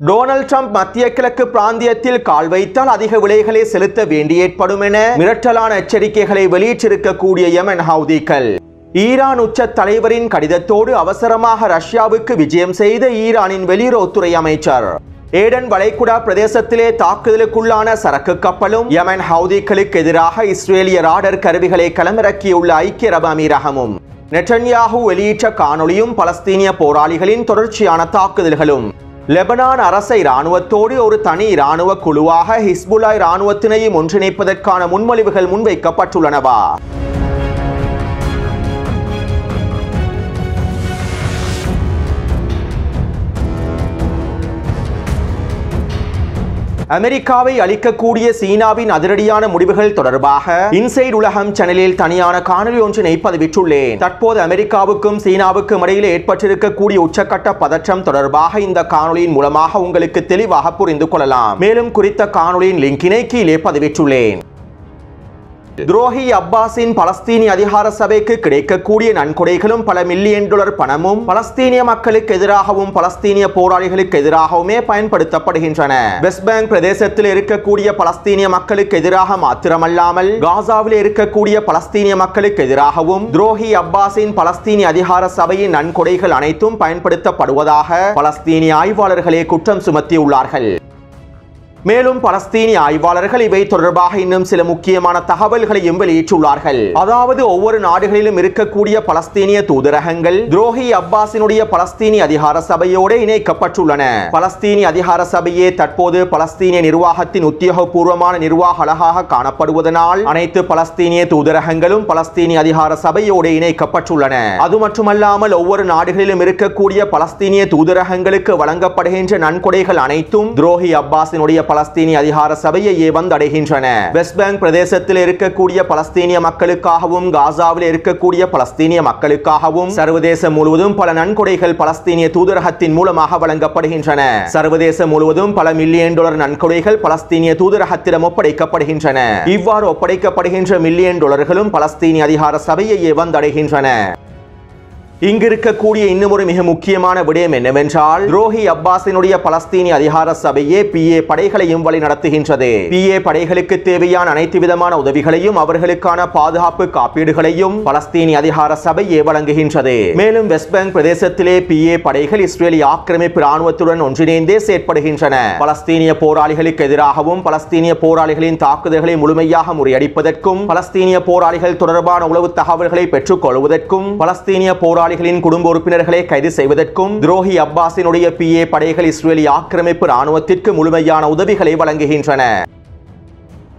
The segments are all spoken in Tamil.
டொனால்ட் ட்ரம்ப் மத்திய கிழக்கு பிராந்தியத்தில் கால் வைத்தால் அதிக விலைகளை செலுத்த வேண்டி ஏற்படும் என மிரட்டலான எச்சரிக்கைகளை வெளியிட்டிருக்கக்கூடிய யெமன் ஹவுதிகள். ஈரான் உச்ச தலைவரின் கடிதத்தோடு அவசரமாக ரஷ்யாவுக்கு விஜயம் செய்த ஈரானின் வெளியுறவுத்துறை அமைச்சர். ஏடன் வளைகுடா பிரதேசத்திலே தாக்குதலுக்குள்ளான சரக்கு கப்பலும் யெமன் ஹவுதிகளுக்கு எதிராக இஸ்ரேலிய ராடர் கருவிகளை களமிறக்கியுள்ள ஐக்கிய அரபு அமீரகமும். நெட்டன்யாஹூ வெளியிட்ட காணொளியும் பலஸ்தீனிய போராளிகளின் தொடர்ச்சியான தாக்குதல்களும். லெபனான் அரச இராணுவத்தோடு ஒரு தனி இராணுவ குழுவாக ஹிஸ்புல்லா இராணுவத்தினையும் ஒன்றிணைப்பதற்கான முன்மொழிவுகள் முன்வைக்கப்பட்டுள்ளனவா? அமெரிக்காவை அளிக்கக்கூடிய சீனாவின் அதிரடியான முடிவுகள் தொடர்பாக இன்சைட் உலகம் சேனலில் தனியான காணொலி ஒன்றினை பதிவிட்டுள்ளேன். தற்போது அமெரிக்காவுக்கும் சீனாவுக்கும் இடையில் ஏற்பட்டிருக்கக்கூடிய உச்சக்கட்ட பதற்றம் தொடர்பாக இந்த காணொலியின் மூலமாக உங்களுக்கு தெளிவாக புரிந்து கொள்ளலாம். மேலும் குறித்த காணொலியின் லிங்கினை கீழே பதிவிட்டுள்ளேன். துரோகி அப்பாஸின் பலஸ்தீனிய அதிகார சபைக்கு கிடைக்கக்கூடிய நன்கொடைகளும் பல மில்லியன் டாலர் பணமும் பலஸ்தீனிய மக்களுக்கு எதிராகவும் பலஸ்தீனிய போராளிகளுக்கு எதிராகவுமே பயன்படுத்தப்படுகின்றன. வெஸ்ட் பேங்க் பிரதேசத்தில் இருக்கக்கூடிய பலஸ்தீனிய மக்களுக்கு எதிராக மாத்திரமல்லாமல் காசாவில் இருக்கக்கூடிய பலஸ்தீனிய மக்களுக்கு எதிராகவும் துரோகி அப்பாஸின் பலஸ்தீனிய அதிகார சபையின் நன்கொடைகள் அனைத்தும் பயன்படுத்தப்படுவதாக பலஸ்தீனிய ஆய்வாளர்களே குற்றம் சுமத்தியுள்ளார்கள். மேலும் பலஸ்தீனிய ஆய்வாளர்கள் இவை தொடர்பாக இன்னும் சில முக்கியமான தகவல்களையும் வெளியிட்டுள்ளார்கள். அதாவது ஒவ்வொரு நாடுகளிலும் இருக்கக்கூடிய பலஸ்தீனிய தூதரகங்கள் துரோகி அப்பாஸினுடைய பலஸ்தீனிய அதிகார சபையோடு இணைக்கப்பட்டுள்ளன. பலஸ்தீனிய அதிகார சபையே தற்போது பலஸ்தீனிய நிர்வாகத்தின் உத்தியோகபூர்வமான நிர்வாக அலகாக காணப்படுவதனால் அனைத்து பலஸ்தீனிய தூதரகங்களும் பலஸ்தீனிய அதிகார சபையோடு இணைக்கப்பட்டுள்ளன. அது மட்டுமல்லாமல் ஒவ்வொரு நாடுகளிலும் இருக்கக்கூடிய பலஸ்தீனிய தூதரகங்களுக்கு வழங்கப்படுகின்ற நன்கொடைகள் அனைத்தும் துரோகி அப்பாஸினுடைய பலஸ்தீனிய அதிகார சபையையே வந்தடைகின்றன. வெஸ்ட் பேங்க் பிரதேசத்தில் இருக்கக்கூடிய பலஸ்தீனிய மக்களுக்காகவும் காசாவில் இருக்கக்கூடிய பலஸ்தீனிய மக்களுக்காகவும் சர்வதேசம் முழுவதும் பல நன்கொடைகள் பலஸ்தீனிய தூதரகத்தின் மூலமாக வழங்கப்படுகின்றன. சர்வதேசம் முழுவதும் பல மில்லியன் டாலர் நன்கொடைகள் பலஸ்தீனிய தூதரகத்திடம் ஒப்படைக்கப்படுகின்றன. இவ்வாறு ஒப்படைக்கப்படுகின்ற மில்லியன் டாலர்களும் பலஸ்தீனிய அதிகார சபையையே வந்தடைகின்றன. இங்கு இருக்கக்கூடிய இன்னும் ஒரு மிக முக்கியமான விடயம் என்னவென்றால் துரோகி அப்பாஸினுடைய பலஸ்தீனிய அதிகார சபையே PA படைகளையும் வழி நடத்துகின்றது. PA படைகளுக்கு தேவையான அனைத்து விதமான உதவிகளையும் அவர்களுக்கான பாதுகாப்பு காப்பீடுகளையும் பலஸ்தீனிய அதிகார சபையே வழங்குகின்றது. மேலும் வெஸ்ட் பேங்க் பிரதேசத்திலே PA படைகள் இஸ்ரேலிய ஆக்கிரமிப்பு ராணுவத்துடன் ஒன்றிணைந்தே செயற்படுகின்றன. பலஸ்தீனிய போராளிகளுக்கு எதிராகவும் பலஸ்தீனிய போராளிகளின் தாக்குதல்களை முழுமையாக முறியடிப்பதற்கும் பலஸ்தீனிய போராளிகள் தொடர்பான உளவு தகவல்களை பெற்றுக் கொள்வதற்கும் பலஸ்தீனிய போராளி குடும்ப உறுப்பினர்களை கைது செய்வதற்கும் துரோகி அப்பாஸினுடைய PA படைகள் இஸ்ரேலிய ஆக்கிரமிப்பு ராணுவத்திற்கு முழுமையான உதவிகளை வழங்குகின்றன.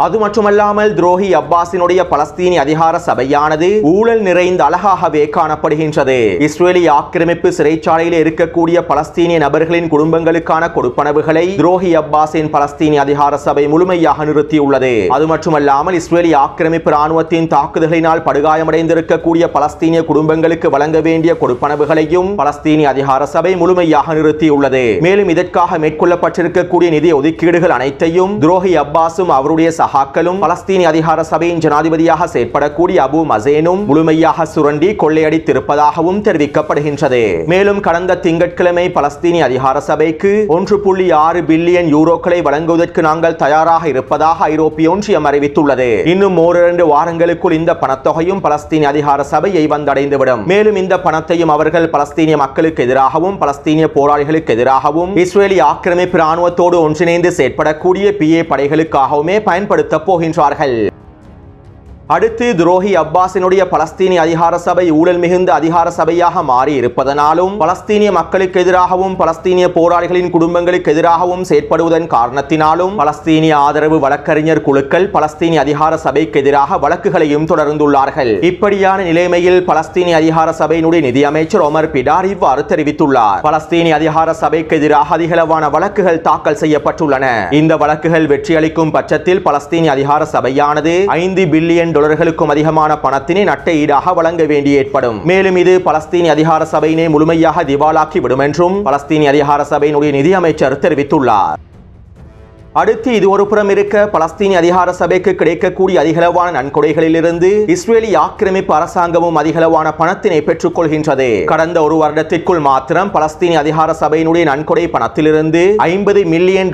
அது மட்டுமல்லாமல் துரோகி அப்பாஸினுடைய பலஸ்தீனிய அதிகார சபையானது ஊழல் நிறைந்த அழகாகவே காணப்படுகின்றது. இஸ்ரேலிய ஆக்கிரமிப்பு சிறைச்சாலையில் இருக்கக்கூடிய பலஸ்தீனிய நபர்களின் குடும்பங்களுக்கான கொடுப்பனவுகளை துரோகி அப்பாஸின் பலஸ்தீனிய அதிகார சபை முழுமையாக நிறுத்தியுள்ளது. அது மட்டுமல்லாமல் இஸ்ரேலிய ஆக்கிரமிப்பு ராணுவத்தின் தாக்குதலினால் படுகாயமடைந்திருக்கக்கூடிய பலஸ்தீனிய குடும்பங்களுக்கு வழங்க வேண்டிய கொடுப்பனவுகளையும் பலஸ்தீனிய அதிகார சபை முழுமையாக நிறுத்தியுள்ளது. மேலும் இதற்காக மேற்கொள்ளப்பட்டிருக்கக்கூடிய நிதி ஒதுக்கீடுகள் அனைத்தையும் துரோகி அப்பாஸும் அவருடைய சகாக்களும் பலஸ்தீனிய அதிகார சபையின் ஜனாதிபதியாக செயற்படக்கூடிய அபு மசேனும் முழுமையாக சுரண்டி கொள்ளையடித்திருப்பதாகவும் தெரிவிக்கப்படுகின்றது. மேலும் கடந்த திங்கட்கிழமை பலஸ்தீனிய அதிகார சபைக்கு 1.6 பில்லியன் யூரோக்களை வழங்குவதற்கு நாங்கள் தயாராக இருப்பதாக ஐரோப்பிய ஒன்றியம் அறிவித்துள்ளது. இன்னும் ஓரிரண்டு வாரங்களுக்குள் இந்த பணத்தொகையும் பலஸ்தீனிய அதிகார சபையை வந்தடைந்துவிடும். மேலும் இந்த பணத்தையும் அவர்கள் பலஸ்தீனிய மக்களுக்கு எதிராகவும் பலஸ்தீனிய போராளிகளுக்கு எதிராகவும் இஸ்ரேலிய ஆக்கிரமிப்பு ராணுவத்தோடு ஒன்றிணைந்து செயற்படக்கூடிய PA படைகளுக்காகவுமே பயன்படுத்த போகின்றார்கள். அடுத்து துரோகி அப்பாஸினுடைய பலஸ்தீனிய அதிகார சபை ஊழல் மிகுந்த அதிகார சபையாக மாறி இருப்பதனாலும் பலஸ்தீனிய மக்களுக்கு எதிராகவும் பலஸ்தீனிய போராளிகளின் குடும்பங்களுக்கு எதிராகவும் செயற்படுவதன் காரணத்தினாலும் பலஸ்தீனிய ஆதரவு வழக்கறிஞர் குழுக்கள் பலஸ்தீனிய அதிகார சபைக்கு எதிராக வழக்குகளையும் தொடர்ந்துள்ளார்கள். இப்படியான நிலைமையில் பலஸ்தீனிய அதிகார சபையினுடைய நிதி அமைச்சர் ஒமர் பிடார் இவ்வாறு தெரிவித்துள்ளார். பலஸ்தீனிய அதிகார சபைக்கு எதிராக அதிகளவான வழக்குகள் தாக்கல் செய்யப்பட்டுள்ளன. இந்த வழக்குகள் வெற்றியளிக்கும் பட்சத்தில் பலஸ்தீனிய அதிகார சபையானது 5 பில்லியன் டாலர்களுக்கும் அதிகமான பணத்தினை நட்ட ஈடாக வழங்க வேண்டி ஏற்படும். மேலும் இது பலஸ்தீனிய அதிகார சபையினை முழுமையாக திவாலாக்கி விடும் என்றும் பலஸ்தீனிய அதிகார சபையினுடைய நிதி அமைச்சர் தெரிவித்துள்ளார். அடுத்து இது ஒரு புறம் இருக்க, பலஸ்தீனிய அதிகார சபைக்கு கிடைக்கக்கூடிய அதிகளவான நன்கொடைகளிலிருந்து இஸ்ரேலி ஆக்கிரமிப்பு அரசாங்கமும் அதிகளவான பணத்தினை பெற்றுக் கொள்கின்றது. கடந்த ஒரு வருடத்திற்குள் மாத்திரம் பலஸ்தீனிய அதிகார சபையினுடைய நன்கொடை பணத்திலிருந்து $50 மில்லியன்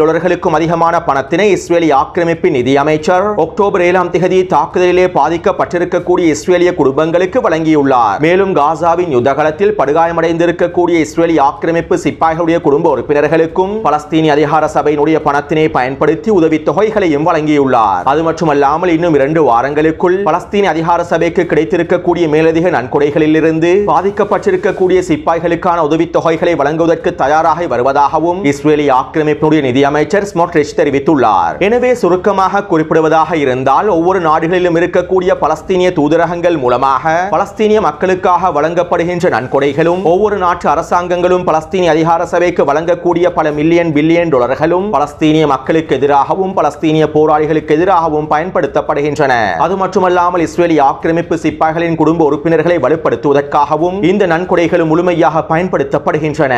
அதிகமான பணத்தினை இஸ்ரேலி ஆக்கிரமிப்பு நிதி அமைச்சர் அக்டோபர் 7ஆம் தேதி தாக்குதலிலே பாதிக்கப்பட்டிருக்கக்கூடிய இஸ்ரேலிய குடும்பங்களுக்கு வழங்கியுள்ளார். மேலும் காசாவின் யுத்தகலத்தில் படுகாயமடைந்திருக்கக்கூடிய இஸ்ரேலி ஆக்கிரமிப்பு சிப்பாய்களுடைய குடும்ப உறுப்பினர்களுக்கும் பலஸ்தீனிய அதிகார சபையினுடைய பணத்தினை பயன்படுத்தி உதவித்தொகைகளையும் வழங்கியுள்ளார். அது மட்டுமல்லாமல் இன்னும் 2 வாரங்களுக்குள் பலஸ்தீன அதிகார சபைக்கு கிடைத்திருக்கக்கூடிய மேலதிக நன்கொடைகளில் இருந்து பாதிக்கப்பட்டிருக்கக்கூடிய சிப்பாய்களுக்கான உதவித்தொகைகளை வழங்குவதற்கு தயாராக வருவதாகவும் இஸ்ரேலி ஆக்கிரமிப்புடைய நிதி அமைச்சர் ஸ்மோட்ரிச் தெரிவித்துள்ளார். எனவே சுருக்கமாக குறிப்பிடுவதாக இருந்தால், ஒவ்வொரு நாடுகளிலும் இருக்கக்கூடிய பலஸ்தீனிய தூதரகங்கள் மூலமாக பலஸ்தீனிய மக்களுக்காக வழங்கப்படுகின்ற நன்கொடைகளும், ஒவ்வொரு நாட்டு அரசாங்கங்களும் பலஸ்தீனிய அதிகார சபைக்கு வழங்கக்கூடிய பல மில்லியன் பில்லியன் டாலர்களும் பலஸ்தீனிய மக்களுக்கு எதிராகவும் பலஸ்தீனிய போராளிகளுக்கு எதிராகவும் பயன்படுத்தப்படுகின்றன. அது மட்டுமல்லாமல் இஸ்ரேலி ஆக்கிரமிப்பு சிப்பாய்களின் குடும்ப உறுப்பினர்களை வலுப்படுத்துவதற்காகவும் இந்த நன்கொடைகள் முழுமையாக பயன்படுத்தப்படுகின்றன.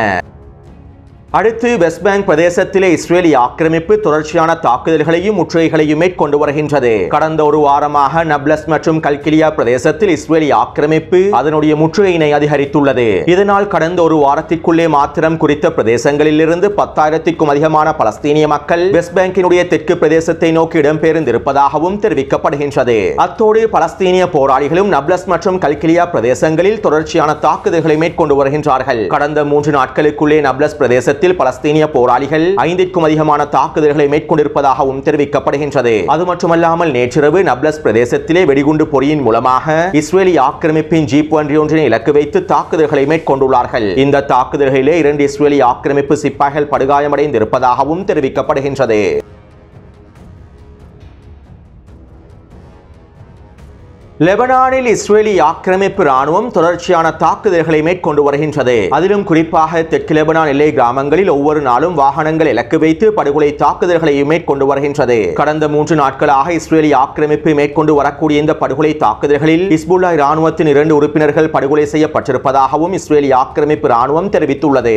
அடுத்து வெஸ்ட் பேங்க் பிரதேசத்திலே இஸ்ரேலி ஆக்கிரமிப்பு தொடர்ச்சியான தாக்குதல்களையும் முற்றுகைகளையும் மேற்கொண்டு வருகின்றது. கடந்த ஒரு வாரமாக நப்லஸ் மற்றும் கல்கிலியா பிரதேசத்தில் இஸ்ரேலி ஆக்கிரமிப்பு அதனுடைய முற்றுகையினை அதிகரித்துள்ளது. இதனால் கடந்த ஒரு வாரத்திற்குள்ளே மாத்திரம் குறித்த பிரதேசங்களில் இருந்து 10,000க்கும் அதிகமான பலஸ்தீனிய மக்கள் வெஸ்ட் பேங்கினுடைய தெற்கு பிரதேசத்தை நோக்கி இடம்பெயர்ந்திருப்பதாகவும் தெரிவிக்கப்படுகின்றது. அத்தோடு பலஸ்தீனிய போராளிகளும் நப்லஸ் மற்றும் கல்கிலியா பிரதேசங்களில் தொடர்ச்சியான தாக்குதல்களை மேற்கொண்டு வருகின்றார்கள். கடந்த 3 நாட்களுக்குள்ளே நப்லஸ் பிரதேசத்தில் பலஸ்தீனிய போராளிகள் 5க்கும் அதிகமான தாக்குதல்களை மேற்கொண்டிருப்பதாகவும் தெரிவிக்கப்படுகின்றது. அது மட்டுமல்லாமல் நேற்றிரவு நப்லஸ் பிரதேசத்திலே வெடிகுண்டு பொறியின் மூலமாக இஸ்ரேலி ஆக்கிரமிப்பின் ஜீப் ஒன்றினை இலக்கு வைத்து தாக்குதல்களை மேற்கொண்டுள்ளார்கள். இந்த தாக்குதல்களிலே 2 இஸ்ரேலி ஆக்கிரமிப்பு சிப்பாய்கள் படுகாயமடைந்திருப்பதாகவும் தெரிவிக்கப்படுகின்றது. லெபனானில் இஸ்ரேலி ஆக்கிரமிப்பு ராணுவம் தொடர்ச்சியான தாக்குதல்களை மேற்கொண்டு வருகின்றது. அதிலும் குறிப்பாக தெற்கு லெபனான் எல்லை கிராமங்களில் ஒவ்வொரு நாளும் வாகனங்கள் இலக்கு வைத்து படுகொலை தாக்குதல்களை மேற்கொண்டு வருகின்றது. கடந்த 3 நாட்களாக இஸ்ரேலி ஆக்கிரமிப்பு மேற்கொண்டு வரக்கூடிய இந்த படுகொலை தாக்குதல்களில் ஹிஸ்புல்லா ராணுவத்தின் 2 உறுப்பினர்கள் படுகொலை செய்யப்பட்டிருப்பதாகவும் இஸ்ரேலி ஆக்கிரமிப்பு ராணுவம் தெரிவித்துள்ளது.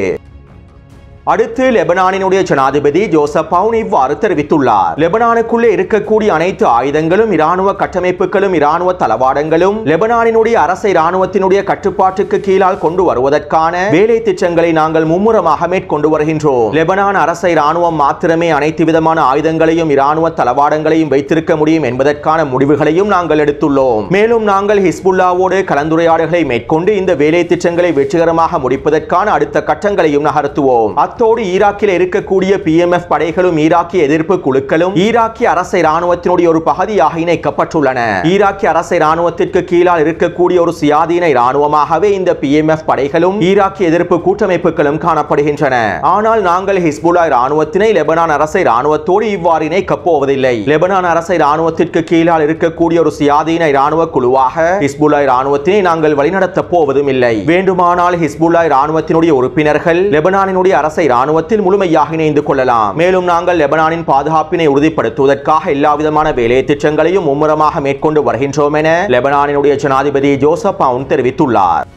அடுத்து லெபனானினுடைய ஜனாதிபதி ஜோசப் அவுன் இவ்வாறு தெரிவித்துள்ளார். லெபனானுக்குள்ளே இருக்கக்கூடிய அனைத்து ஆயுதங்களும், இராணுவ கட்டமைப்புகளும், இராணுவ தளவாடங்களும் லெபனானினுடைய அரசை இராணுவத்தினுடைய கட்டுப்பாட்டுக்கு கீழால் கொண்டு வருவதற்கான வேலை திட்டங்களை நாங்கள் மும்முரமாக மேற்கொண்டு வருகின்றோம். லெபனான் அரசை இராணுவம் மாத்திரமே அனைத்து விதமான ஆயுதங்களையும் இராணுவ தளவாடங்களையும் வைத்திருக்க முடியும் என்பதற்கான முடிவுகளையும் நாங்கள் எடுத்துள்ளோம். மேலும் நாங்கள் ஹிஸ்புல்லாவோடு கலந்துரையாடல்களை மேற்கொண்டு இந்த வேலை திட்டங்களை வெற்றிகரமாக முடிப்பதற்கான அடுத்த கட்டங்களையும் நகர்த்துவோம். அத்தோடு ஈராக்கில் இருக்கக்கூடிய PMF படைகளும் ஈராக்கிய எதிர்ப்பு குழுக்களும் ஈராக்கிய அரசை இராணுவத்தினுடைய ஒரு பகுதியாக இணைக்கப்பட்டுள்ளன. ஈராக்கிய அரசை இராணுவத்திற்கு கீழால் இருக்கக்கூடிய ஒரு சுயாதீன இராணுவமாகவே இந்த PMF படைகளும் ஈராக்கிய எதிர்ப்பு கூட்டமைப்புகளும் காணப்படுகின்றன. ஆனால் நாங்கள் ஹிஸ்புல்லா இராணுவத்தினை லெபனான் அரசை இராணுவத்தோடு இவ்வாறு இணைக்கப் போவதில்லை. லெபனான் அரசை இராணுவத்திற்கு கீழால் இருக்கக்கூடிய ஒரு சுயாதீன இராணுவ குழுவாக ஹிஸ்புல்லா இராணுவத்தினை நாங்கள் வழிநடத்தப் போவதும் இல்லை. வேண்டுமானால் ஹிஸ்புல்லா இராணுவத்தினுடைய உறுப்பினர்கள் லெபனானினுடைய அரசை இராணுவத்தில் முழுமையாக இணைந்து கொள்ளலாம். மேலும் நாங்கள் லெபனானின் பாதுகாப்பினை உறுதிப்படுத்துவதற்காக எல்லாவிதமான வேலை திட்டங்களையும் மும்முரமாக மேற்கொண்டு வருகின்றோம் என லெபனானினுடைய ஜனாதிபதி ஜோசப் அவுன் தெரிவித்துள்ளார்.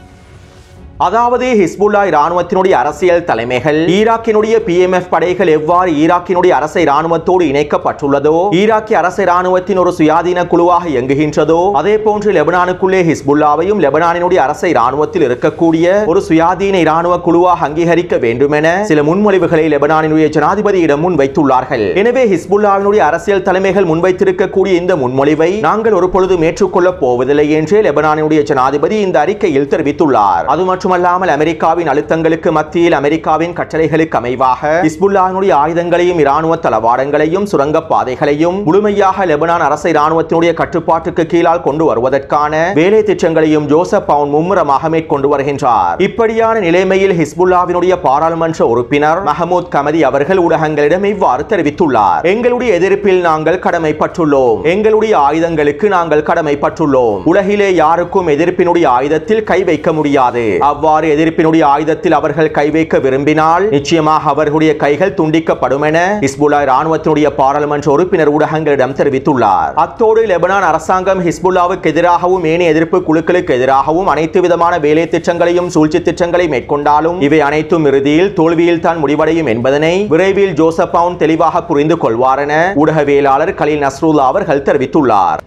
அதாவது ஹிஸ்புல்லா இராணுவத்தினுடைய அரசியல் தலைமைகள் ஈராக்கினுடைய PMF படைகள் எவ்வாறு ஈராக்கினுடைய அரசை இராணுவத்தோடு இணைக்கப்பட்டுள்ளதோ, ஈராக்கிய அரசை இராணுவத்தின் ஒரு சுயாதீன குழுவாக இயங்குகின்றதோ, அதே போன்று லெபனானுக்குள்ளே ஹிஸ்புல்லாவையும் லெபனானினுடைய அரசை இராணுவத்தில் இருக்கக்கூடிய ஒரு சுயாதீன இராணுவ குழுவாக அங்கீகரிக்க வேண்டும் என சில முன்மொழிவுகளை லெபனானினுடைய ஜனாதிபதியிடம் முன்வைத்துள்ளார்கள். எனவே ஹிஸ்புல்லாவினுடைய அரசியல் தலைமைகள் முன்வைத்திருக்கக்கூடிய இந்த முன்மொழிவை நாங்கள் ஒரு பொழுதும் ஏற்றுக்கொள்ளப் போவதில்லை என்று லெபனானினுடைய ஜனாதிபதி இந்த அறிக்கையில் தெரிவித்துள்ளார். அது மட்டுமல்லாமல் அமெரிக்காவின் அழுத்தங்களுக்கு மத்தியில் அமெரிக்காவின் கட்டளைகளுக்கு அமைவாக ஹிஸ்புல்லாவினுடைய ஆயுதங்களையும் இராணுவ தளவாடங்களையும் சுரங்கப் பாதைகளையும் முழுமையாக லெபனான் அரசை இராணுவத்தினுடைய கட்டுப்பாட்டுக்கு கீழால் கொண்டு வருவதற்கான வேலை திட்டங்களையும் ஜோசப் அவுன் மும்முரமாக மேற்கொண்டு வருகின்றார். இப்படியான நிலைமையில் ஹிஸ்புல்லாவினுடைய பாராளுமன்ற உறுப்பினர் மஹமூத் கமதி அவர்கள் ஊடகங்களிடம் இவ்வாறு தெரிவித்துள்ளார். எங்களுடைய எதிர்ப்பில் நாங்கள் கடமைப்பட்டுள்ளோம். எங்களுடைய ஆயுதங்களுக்கு நாங்கள் கடமைப்பட்டுள்ளோம். உலகிலே யாருக்கும் எதிர்ப்பினுடைய ஆயுதத்தில் கை வைக்க முடியாது. அவ்வாறு எதிர்ப்பினுடைய ஆயுதத்தில் அவர்கள் கை வைக்க விரும்பினால் நிச்சயமாக அவர்களுடைய கைகள் துண்டிக்கப்படும் என ஹிஸ்புல்லா இராணுவத்தினுடைய பாராளுமன்ற உறுப்பினர் ஊடகங்களிடம் தெரிவித்துள்ளார். அத்தோடு லெபனான் அரசாங்கம் ஹிஸ்புல்லாவுக்கு எதிராகவும் ஏனைய எதிர்ப்பு குழுக்களுக்கு எதிராகவும் அனைத்து விதமான வேலை திட்டங்களையும் சூழ்ச்சி திட்டங்களை மேற்கொண்டாலும் இவை அனைத்தும் இறுதியில் தோல்வியில் தான் முடிவடையும் என்பதனை விரைவில் ஜோசப் பவுன் தெளிவாக புரிந்து கொள்வார் என ஊடகவியலாளர் கலீல் நஸ்ருல்லா அவர்கள் தெரிவித்துள்ளார்.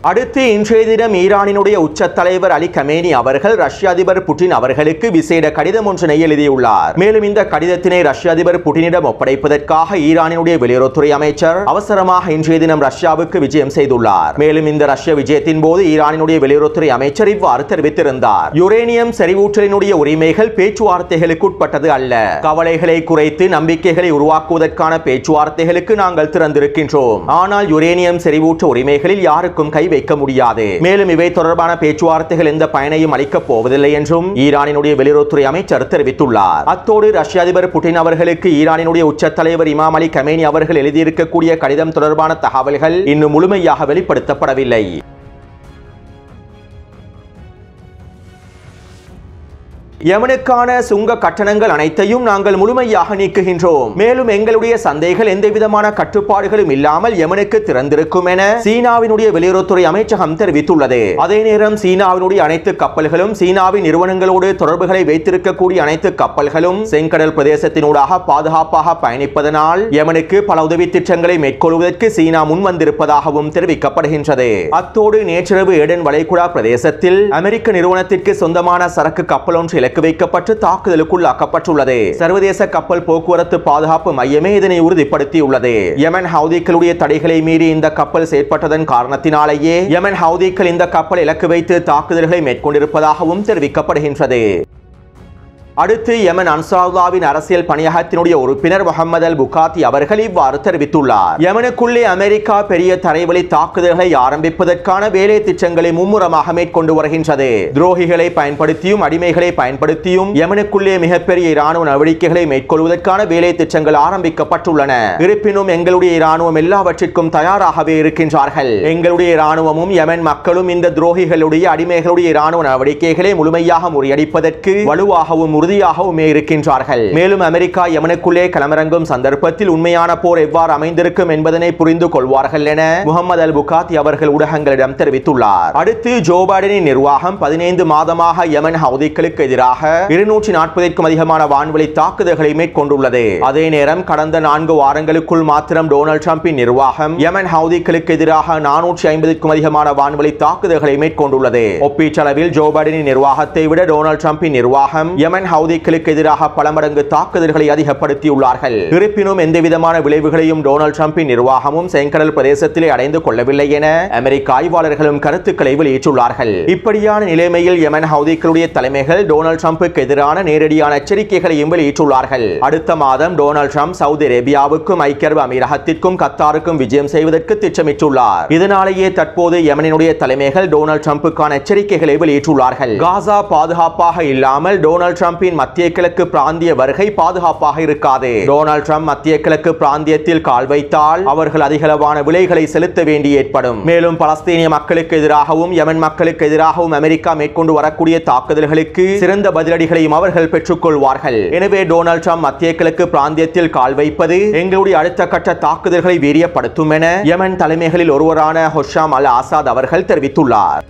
அடுத்து இன்றைய தினம் ஈரானினுடைய உச்ச தலைவர் அலி கமேனி அவர்கள் ரஷ்ய அதிபர் புட்டின் அவர்களுக்கு விசேட கடிதம் ஒன்றினை எழுதியுள்ளார். மேலும் இந்த கடிதத்தினை ரஷ்ய அதிபர் புட்டினிடம் ஒப்படைப்பதற்காக ஈரானினுடைய வெளியுறவுத்துறை அமைச்சர் அவசரமாக இன்றைய தினம் ரஷ்யாவுக்கு விஜயம் செய்துள்ளார். மேலும் இந்த ரஷ்ய விஜயத்தின் போது ஈரானினுடைய வெளியுறவுத்துறை அமைச்சர் இவ்வாறு தெரிவித்திருந்தார். யுரேனியம் செறிவூட்டலினுடைய உரிமைகள் பேச்சுவார்த்தைகளுக்கு உட்பட்டது அல்ல. கவலைகளை குறைத்து நம்பிக்கைகளை உருவாக்குவதற்கான பேச்சுவார்த்தைகளுக்கு நாங்கள் திறந்திருக்கின்றோம். ஆனால் யுரேனியம் செறிவூட்ட உரிமைகளில் யாருக்கும் கை வைக்க முடியாது. மேலும் இவை தொடர்பான பேச்சுவார்த்தைகள் எந்த பயனையும் அளிக்கப் போவதில்லை என்றும் ஈரானினுடைய வெளியுறவுத்துறை அமைச்சர் தெரிவித்துள்ளார். அத்தோடு ரஷ்ய அதிபர் புட்டின் அவர்களுக்கு ஈரானினுடைய உச்ச தலைவர் இமாம் அலி கமேனி அவர்கள் எழுதியிருக்கக்கூடிய கடிதம் தொடர்பான தகவல்கள் இன்னும் முழுமையாக வெளிப்படுத்தப்படவில்லை. யமனுக்கான சுங்க கட்டணங்கள் அனைத்தையும் நாங்கள் முழுமையாக நீக்குகின்றோம். மேலும் எங்களுடைய சந்தைகள் எந்தவிதமான கட்டுப்பாடுகளும் இல்லாமல் யமனுக்கு திறந்திருக்கும் என சீனாவினுடைய வெளியுறவுத்துறை அமைச்சகம் தெரிவித்துள்ளது. அதே நேரம் சீனாவினுடைய அனைத்து கப்பல்களும் சீனாவின் நிறுவனங்களோடு தொடர்புகளை வைத்திருக்கக்கூடிய அனைத்து கப்பல்களும் செங்கடல் பிரதேசத்தினூடாக பாதுகாப்பாக பயணிப்பதனால் யமனுக்கு பல உதவி திட்டங்களை மேற்கொள்வதற்கு சீனா முன்வந்திருப்பதாகவும் தெரிவிக்கப்படுகின்றது. அத்தோடு நேற்றிரவு ஏடன் வளைகுடா பிரதேசத்தில் அமெரிக்க நிறுவனத்திற்கு சொந்தமான சரக்கு கப்பல் ஒன்று வைக்கப்பட்டு தாக்குதலுக்குள்ளாக்கப்பட்டுள்ளது. சர்வதேச கப்பல் போக்குவரத்து பாதுகாப்பு மையமே இதனை உறுதிப்படுத்தியுள்ளது. யமன் ஹவுதிகளுடைய தடைகளை மீறி இந்த கப்பல் செயற்பட்டதன் காரணத்தினாலேயே யமன் ஹவுதிகள் இந்த கப்பல் இலக்கு வைத்து தாக்குதல்களை மேற்கொண்டிருப்பதாகவும் தெரிவிக்கப்படுகின்றது. அடுத்து யமன் அன்சாருல்லாவின் அரசியல் பணியகத்தினுடைய உறுப்பினர் முகமது அல் புகாத்தி அவர்கள் இவ்வாறு தெரிவித்துள்ளார். யமனுக்குள்ளே அமெரிக்கா பெரிய தரைவழி தாக்குதல்களை ஆரம்பிப்பதற்கான வேலை திட்டங்களை மும்முரமாக மேற்கொண்டு வருகின்றது. துரோகிகளை பயன்படுத்தியும் அடிமைகளை பயன்படுத்தியும் யமனுக்குள்ளே மிகப்பெரிய இராணுவ நடவடிக்கைகளை மேற்கொள்வதற்கான வேலை திட்டங்கள் ஆரம்பிக்கப்பட்டுள்ளன. இருப்பினும் எங்களுடைய இராணுவம் எல்லாவற்றிற்கும் தயாராகவே இருக்கின்றார்கள். எங்களுடைய இராணுவமும் யமன் மக்களும் இந்த துரோகிகளுடைய அடிமைகளுடைய இராணுவ நடவடிக்கைகளை முழுமையாக முறியடிப்பதற்கு வலுவாகவும் உறுதியாகவுமே இருக்கின்றார்கள். மேலும் அமெரிக்கா யமனுக்குள்ளே களமிறங்கும் சந்தர்ப்பத்தில் உண்மையான போர் எவ்வாறு அமைந்திருக்கும் என்பதனை புரிந்து கொள்வார்கள் என முகமது அல் புகாத்தி அவர்கள் ஊடகங்களிடம் தெரிவித்துள்ளார். அடுத்து ஜோ பைடனின் நிர்வாகம் 15 மாதமாக யமன் ஹவுதிகளுக்கு எதிராக 240க்கும் அதிகமான வான்வழி தாக்குதல்களை மேற்கொண்டுள்ளது. அதே நேரம் கடந்த 4 வாரங்களுக்குள் மாத்திரம் டொனால்ட் ட்ரம்பின் நிர்வாகம் யமன் ஹவுதிகளுக்கு எதிராக 450க்கும் அதிகமான வான்வழி தாக்குதல்களை மேற்கொண்டுள்ளது. ஒப்பீட்டளவில் ஜோ பைடனின் நிர்வாகத்தை விட டொனால்ட் ட்ரம்பின் நிர்வாகம் யமன் ஹவுதிகளுக்கு எதிராக பல மடங்கு தாக்குதல்களை அதிகப்படுத்தியுள்ளார்கள். இருப்பினும் எந்தவிதமான விளைவுகளையும் டொனால்ட் ட்ரம்பின் நிர்வாகமும் செங்கடல் பிரதேசத்திலே அடைந்து கொள்ளவில்லை என அமெரிக்க ஆய்வாளர்களும் கருத்துக்களை வெளியிட்டுள்ளார்கள். இப்படியான நிலைமையில் யமன் ஹவுதிகளுடைய தலைமைகள் டொனால்ட் ட்ரம்புக்கு எதிரான நேரடியான எச்சரிக்கைகளையும் வெளியிட்டுள்ளார்கள். அடுத்த மாதம் டொனால்ட் ட்ரம்ப் சவுதி அரேபியாவுக்கும் ஐக்கிய அரபு அமீரகத்திற்கும் கத்தாருக்கும் விஜயம் செய்வதற்கு திட்டமிட்டுள்ளார். இதனாலேயே தற்போது யமனினுடைய தலைமைகள் டொனால்ட் ட்ரம்புக்கான எச்சரிக்கைகளை வெளியிட்டுள்ளார்கள். காசா பாதுகாப்பாக இல்லாமல் டொனால்ட் ட்ரம்பின் மத்திய கிழக்கு பிராந்திய வருகை பாதுகாப்பாக இருக்காது. டொனால்ட் ட்ரம்ப் மத்திய கிழக்கு பிராந்தியத்தில் கால் வைத்தால் அவர்கள் அதிகளவான விலைகளை செலுத்த வேண்டி ஏற்படும். மேலும் பலஸ்தீனிய மக்களுக்கு எதிராகவும் யமன் மக்களுக்கு எதிராகவும் அமெரிக்கா மேற்கொண்டு வரக்கூடிய தாக்குதல்களுக்கு சிறந்த பதிலடிகளையும் அவர்கள் பெற்றுக் கொள்வார்கள். எனவே டொனால்ட் ட்ரம்ப் மத்திய கிழக்கு பிராந்தியத்தில் கால் வைப்பது எங்களுடைய அடுத்த கட்ட தாக்குதல்களை வீரியப்படுத்தும் என யமன் தலைமைகளில் ஒருவரான ஹொஷாம் அல் ஆசாத் அவர்கள் தெரிவித்துள்ளார்.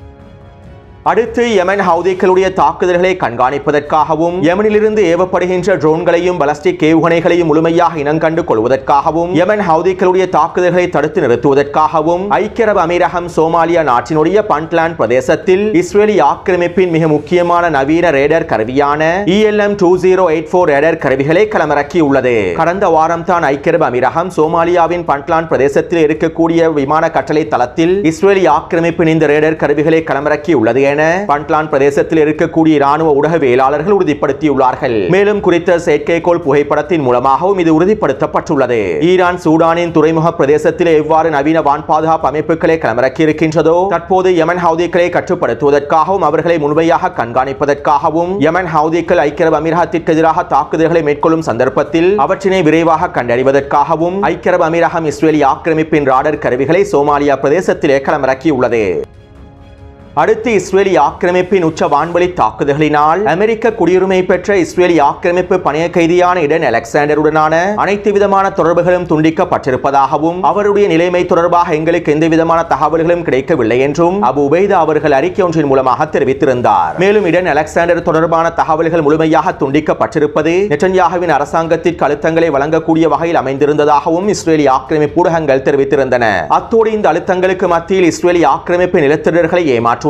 அடுத்து யமன் ஹவுதிகளுடைய தாக்குதல்களை கண்காணிப்பதற்காகவும் யமனிலிருந்து ஏவப்படுகின்ற ட்ரோன்களையும் பலஸ்டிக் ஏவுகணைகளையும் முழுமையாக இனங்கண்டு கொள்வதற்காகவும் யமன் ஹவுதிகளுடைய தாக்குதல்களை தடுத்து நிறுத்துவதற்காகவும் ஐக்கிய அரபு அமீரகம் சோமாலியா நாட்டினுடைய பண்ட்லாண்ட் பிரதேசத்தில் இஸ்ரேலி ஆக்கிரமிப்பின் மிக முக்கியமான நவீன ரேடர் கருவியான ELM-2084 ரேடர் கருவிகளை களமிறக்கியுள்ளது. கடந்த வாரம் தான் ஐக்கிய அரபு அமீரகம் சோமாலியாவின் பண்ட்லாண்ட் பிரதேசத்தில் இருக்கக்கூடிய விமான கட்டளை தளத்தில் இஸ்ரேலி ஆக்கிரமிப்பின் இந்த ரேடர் கருவிகளை களமிறக்கியுள்ளது என பண்ட்லாண்ட் பிரதேசத்தில் இருக்கக்கூடிய இராணுவ ஊடகவியலாளர்கள் உறுதிப்படுத்தியுள்ளார்கள். மேலும் குறித்த செயற்கைக்கோள் புகைப்படத்தின் மூலமாகவும் இது உறுதிப்படுத்தப்பட்டுள்ளது. ஈரான் சூடானின் துறைமுக பிரதேசத்தில் எவ்வாறு நவீன வான் பாதுகாப்பு அமைப்புகளை களமிறக்கி இருக்கின்றதோ தற்போது யமன் ஹவுதிகளை கட்டுப்படுத்துவதற்காகவும் அவர்களை முழுமையாக கண்காணிப்பதற்காகவும் யமன் ஹவுதிகள் ஐக்கிய அரபு அமீரகத்திற்கு எதிராக தாக்குதல்களை மேற்கொள்ளும் சந்தர்ப்பத்தில் அவற்றினை விரைவாக கண்டறிவதற்காகவும் ஐக்கிய அரபு அமீரகம் இஸ்ரேலி ஆக்கிரமிப்பின் ராடர் கருவிகளை சோமாலியா பிரதேசத்திலே களமிறக்கியுள்ளது. அடுத்து இஸ்ரேலி ஆக்கிரமிப்பின் உச்ச வான்வழி தாக்குதல்களினால் அமெரிக்க குடியுரிமை பெற்ற இஸ்ரேலி ஆக்கிரமிப்பு பணைய கைதியான இடன் அலெக்சாண்டருடனான அனைத்து விதமான தொடர்புகளும் துண்டிக்கப்பட்டிருப்பதாகவும் அவருடைய நிலைமை தொடர்பாக எங்களுக்கு எந்த விதமான தகவல்களும் கிடைக்கவில்லை என்றும் அபு உபைதா அவர்கள் அறிக்கை ஒன்றின் மூலமாக தெரிவித்திருந்தார். மேலும் இடன் அலெக்சாண்டர் தொடர்பான தகவல்கள் முழுமையாக துண்டிக்கப்பட்டிருப்பது நெட்டன்யாகுவின் அரசாங்கத்திற்கு அழுத்தங்களை வழங்கக்கூடிய வகையில் அமைந்திருந்ததாகவும் இஸ்ரேலி ஆக்கிரமிப்பு ஊடகங்கள் தெரிவித்திருந்தன. அத்தோடு இந்த அழுத்தங்களுக்கு மத்தியில் இஸ்ரேலி ஆக்கிரமிப்பு நிலத்திடர்களை ஏமாற்றுவதற்காக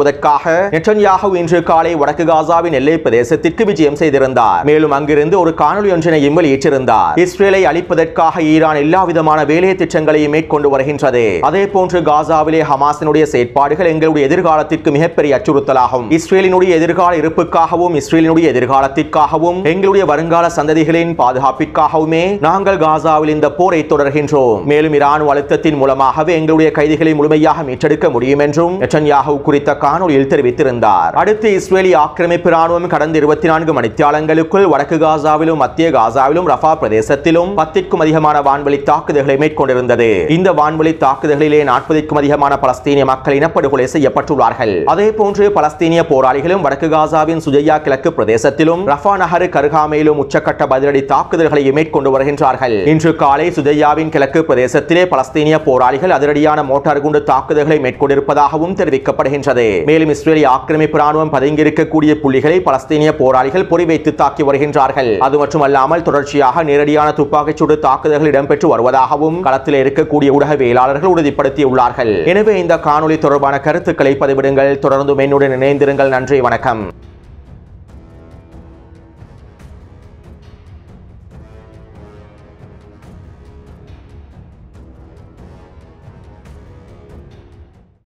நெட்டன்யாகு இன்று காலை வடக்கு காசாவின் எல்லை பிரதேசத்திற்கு விஜயம் செய்திருந்தார். மேலும் அங்கிருந்து ஒரு காணொலி ஒன்றினையும் வெளியிட்டிருந்தார். இஸ்ரேலை அழிப்பதற்காக ஈரான் எல்லா விதமான வேலை திட்டங்களையும் மேற்கொண்டு வருகின்றது. அதே போன்று காசாவிலே ஹமாஸினுடைய செயற்பாடுகள் எங்களுடைய எதிர்காலத்திற்கு மிகப்பெரிய அச்சுறுத்தலாகும். இஸ்ரேலினுடைய எதிர்கால இருப்புக்காகவும் இஸ்ரேலினுடைய எதிர்காலத்திற்காகவும் எங்களுடைய வருங்கால சந்ததிகளின் பாதுகாப்பிற்காகவுமே நாங்கள் காசாவில் இந்த போரை தொடர்கின்றோம். மேலும் இராணுவ அழுத்தத்தின் மூலமாகவே எங்களுடைய கைதிகளை முழுமையாக மீட்டெடுக்க முடியும் என்றும் நெட்டன்யாகு குறித்த காணொலியில் தெரிவித்திருந்தார். அடுத்து இஸ்ரேலி ஆக்கிரமிப்பு ராணுவம் கடந்த 24 மணித்தியாலங்களுக்குள் வடக்கு காசாவிலும் மத்திய காசாவிலும் ரஃபா பிரதேசத்திலும் 10க்கும் அதிகமான வான்வழி தாக்குதல்களை மேற்கொண்டிருந்தது. இந்த வான்வழி தாக்குதல்களிலே 40க்கும் அதிகமான பலஸ்தீனிய மக்கள் இனப்படுகொலை செய்யப்பட்டுள்ளார்கள். அதே போன்று பலஸ்தீனிய போராளிகளும் வடக்கு காசாவின் சுஜையா கிழக்கு பிரதேசத்திலும் ரஃபா நகரு கருகாமையிலும் உச்சக்கட்ட பதிலடி தாக்குதல்களை மேற்கொண்டு வருகின்றார்கள். இன்று காலை சுஜையாவின் கிழக்கு பிரதேசத்திலே பலஸ்தீனிய போராளிகள் அதிரடியான மோட்டார் குண்டு தாக்குதல்களை மேற்கொண்டிருப்பதாகவும் தெரிவிக்கப்படுகின்றது. மேலும் இஸ்ரேலி ஆக்கிரமிப்பு ராணுவம் பதுங்கியிருக்கக்கூடிய புள்ளிகளை பலஸ்தீனிய போராளிகள் பொறிவைத்து தாக்கி வருகின்றார்கள். அது மட்டுமல்லாமல் தொடர்ச்சியாக நேரடியான துப்பாக்கிச்சூடு தாக்குதல்கள் இடம்பெற்று வருவதாகவும் களத்தில் இருக்கக்கூடிய ஊடகவியலாளர்கள் உறுதிப்படுத்தியுள்ளார்கள். எனவே இந்த காணொலி தொடர்பான கருத்துக்களை பதிவிடுங்கள். தொடர்ந்து என்னுடன் இணைந்திருங்கள். நன்றி, வணக்கம்.